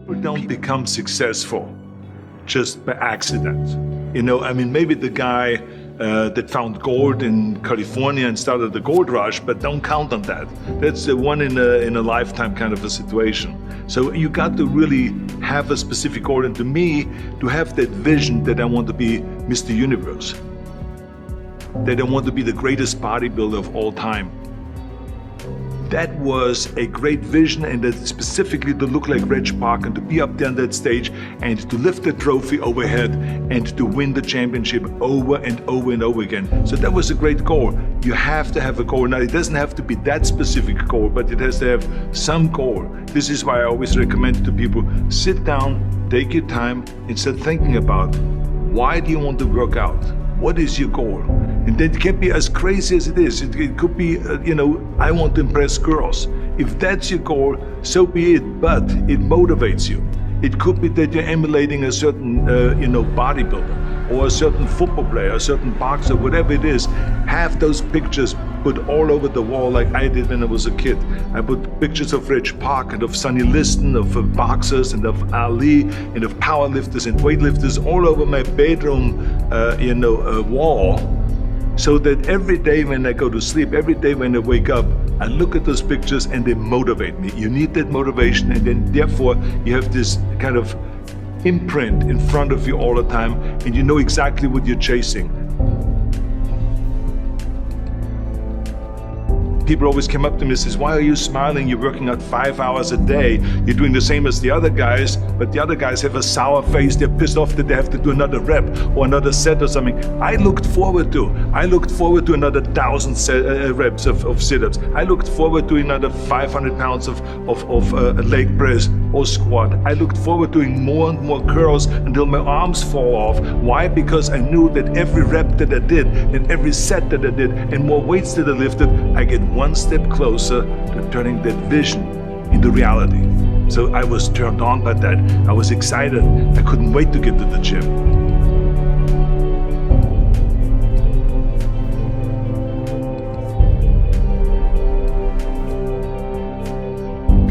Don't become successful just by accident. Maybe the guy that found gold in California and started the gold rush, but don't count on that. That's the one in a lifetime kind of a situation. So you got to really have a specific goal, and to me, to have that vision that I want to be Mr. Universe, that I want to be the greatest bodybuilder of all time. That was a great vision, and that specifically to look like Reg Park and to be up there on that stage and to lift the trophy overhead and to win the championship over and over and over again. So that was a great goal. You have to have a goal. Now, it doesn't have to be that specific goal, but it has to have some goal. This is why I always recommend to people, sit down, take your time, and start thinking about, why do you want to work out? What is your goal? And that can be as crazy as it is. It could be, I want to impress girls. If that's your goal, so be it, but it motivates you. It could be that you're emulating a certain, bodybuilder or a certain football player, a certain boxer, whatever it is. Have those pictures put all over the wall like I did when I was a kid. I put pictures of Reg Park and of Sonny Liston, of boxers and of Ali and of powerlifters and weightlifters all over my bedroom, wall. So that every day when I go to sleep, every day when I wake up, I look at those pictures and they motivate me. You need that motivation, and then therefore you have this kind of imprint in front of you all the time, and you know exactly what you're chasing. People always come up to me and says, why are you smiling? You're working out 5 hours a day. You're doing the same as the other guys, but the other guys have a sour face. They're pissed off that they have to do another rep or another set or something. I looked forward to another 1,000 reps of sit-ups. I looked forward to another 500 pounds of leg press or squat. I looked forward to doing more and more curls until my arms fall off. Why? Because I knew that every rep that I did and every set that I did and more weights that I lifted, I get one step closer to turning that vision into reality. So I was turned on by that. I was excited. I couldn't wait to get to the gym.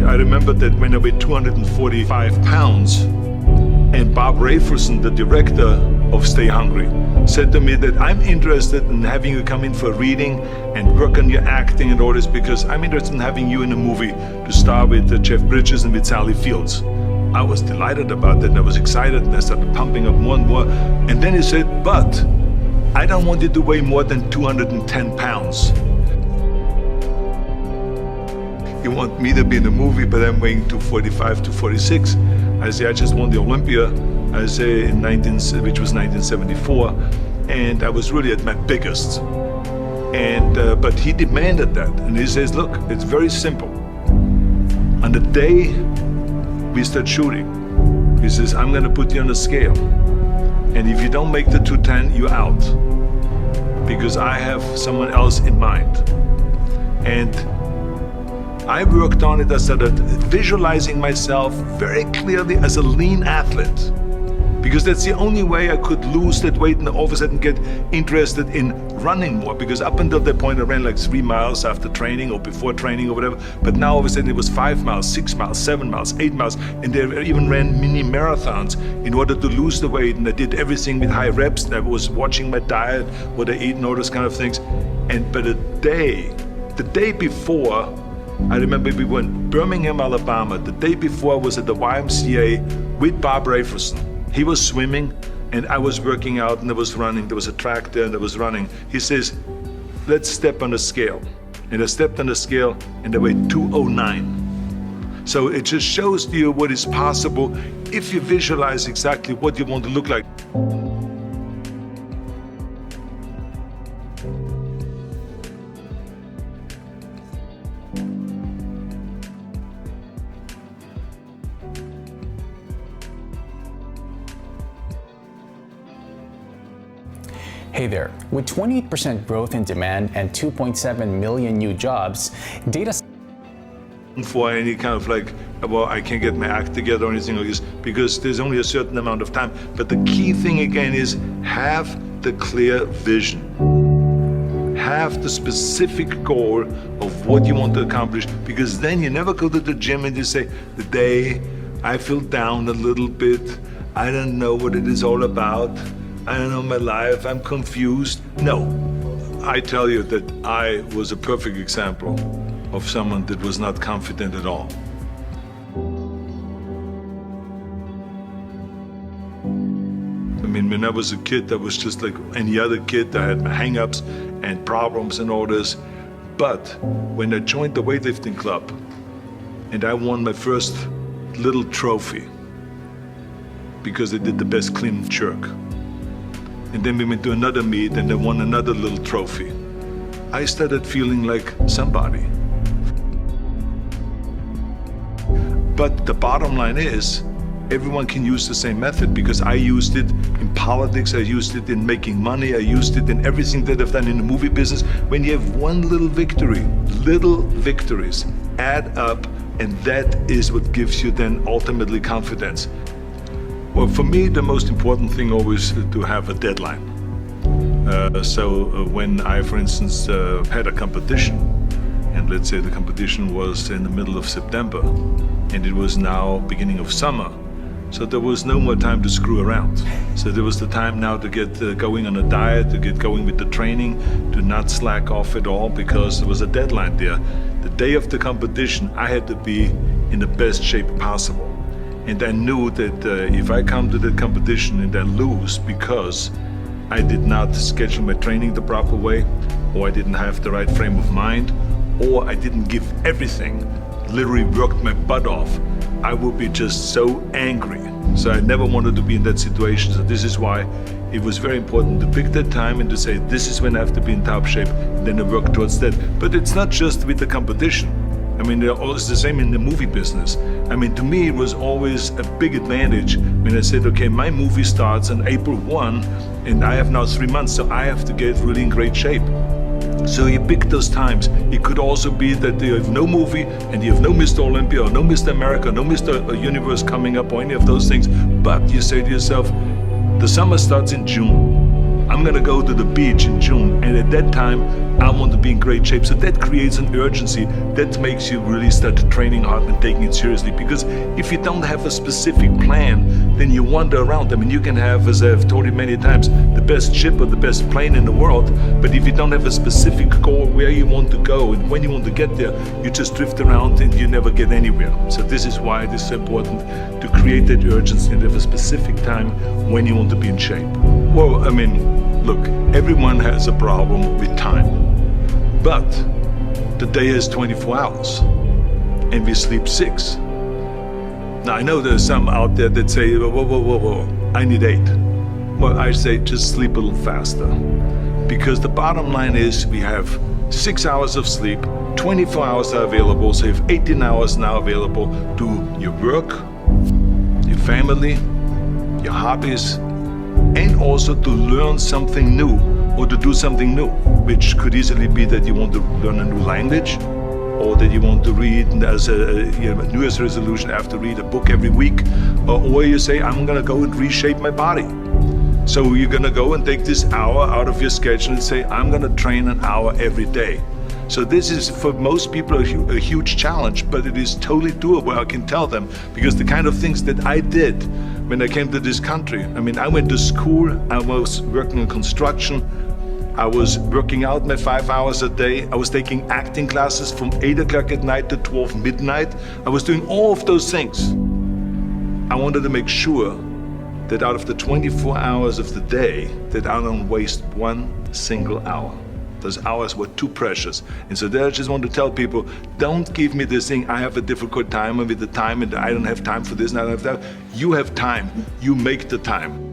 I remember that when I weighed 245 pounds, and Bob Rafelson, the director of Stay Hungry, said to me that I'm interested in having you come in for a reading and work on your acting and all this, because I'm interested in having you in a movie to star with Jeff Bridges and with Sally Fields. I was delighted about that, and I was excited, and I started pumping up more and more. And then he said, but I don't want you to weigh more than 210 pounds. You want me to be in the movie, but I'm weighing 245, 246. I say, I just won the Olympia, I say, which was 1974, and I was really at my biggest. And but he demanded that, and he says, look, it's very simple. On the day we start shooting, he says, I'm gonna put you on a scale, and if you don't make the 210, you're out, because I have someone else in mind. And I worked on it. I started visualizing myself very clearly as a lean athlete, because that's the only way I could lose that weight and all of a sudden get interested in running more, because up until that point I ran like 3 miles after training or before training or whatever, but now all of a sudden it was 5 miles, 6 miles, 7 miles, 8 miles, and they even ran mini marathons in order to lose the weight, and I did everything with high reps, and I was watching my diet, what I eat and all those kind of things. But the day before, I remember we were in Birmingham, Alabama. The day before I was at the YMCA with Bob Rafelson. He was swimming and I was working out, and I was running. There was a track there and I was running. He says, let's step on the scale. And I stepped on the scale and I weighed 209. So it just shows to you what is possible if you visualize exactly what you want to look like. Hey there. With 28% growth in demand and 2.7 million new jobs, data for any kind of like, well, I can't get my act together or anything like this, because there's only a certain amount of time. But the key thing again is have the clear vision. Have the specific goal of what you want to accomplish, because then you never go to the gym and you say, the day I feel down a little bit. I don't know what it is all about. I don't know my life. I'm confused. No, I tell you that I was a perfect example of someone that was not confident at all. I mean, when I was a kid, I was just like any other kid. I had my hang-ups and problems and all this. But when I joined the weightlifting club and I won my first little trophy because I did the best clean and jerk, and then we went to another meet and I won another little trophy, I started feeling like somebody. But the bottom line is, everyone can use the same method, because I used it in politics, I used it in making money, I used it in everything that I've done in the movie business. When you have one little victory, little victories add up, and that is what gives you then ultimately confidence. Well, for me, the most important thing always to have a deadline. So when I, for instance, had a competition, and let's say the competition was in the middle of September, and it was now beginning of summer, so there was no more time to screw around. So there was the time now to get going on a diet, to get going with the training, to not slack off at all, because there was a deadline there. The day of the competition, I had to be in the best shape possible. And I knew that if I come to the competition and I lose because I did not schedule my training the proper way, or I didn't have the right frame of mind, or I didn't give everything, literally worked my butt off, I would be just so angry. So I never wanted to be in that situation. So this is why it was very important to pick that time and to say, this is when I have to be in top shape, and then I work towards that. But it's not just with the competition. I mean, it's the same in the movie business. I mean, to me, it was always a big advantage when I said, okay, my movie starts on April 1, and I have now 3 months, so I have to get really in great shape. So you pick those times. It could also be that you have no movie and you have no Mr. Olympia or no Mr. America, no Mr. Universe coming up or any of those things. But you say to yourself, the summer starts in June. I'm gonna go to the beach in June, and at that time, I want to be in great shape. So that creates an urgency that makes you really start training hard and taking it seriously. Because if you don't have a specific plan, then you wander around. I mean, you can have, as I've told you many times, the best ship or the best plane in the world, but if you don't have a specific goal where you want to go and when you want to get there, you just drift around and you never get anywhere. So this is why it is so important to create that urgency and have a specific time when you want to be in shape. Well, I mean, look, everyone has a problem with time. But the day is 24 hours and we sleep 6. Now I know there's some out there that say, whoa, I need 8. Well, I say just sleep a little faster. Because the bottom line is we have 6 hours of sleep, 24 hours are available, so you have 18 hours now available to your work, your family, your hobbies, and also to learn something new or to do something new, which could easily be that you want to learn a new language, or that you want to read as a New Year's resolution, I have to read a book every week, or you say, I'm gonna go and reshape my body. So you're gonna go and take this hour out of your schedule and say, I'm gonna train an hour every day. So this is, for most people, a huge challenge, but it is totally doable, I can tell them, because the kind of things that I did when I came to this country, I mean, I went to school, I was working in construction, I was working out my 5 hours a day, I was taking acting classes from 8 o'clock at night to 12 midnight, I was doing all of those things. I wanted to make sure that out of the 24 hours of the day, that I don't waste one single hour. Those hours were too precious. And so there I just want to tell people, don't give me this thing, I have a difficult time with the time and I don't have time for this and I don't have that. You have time, you make the time.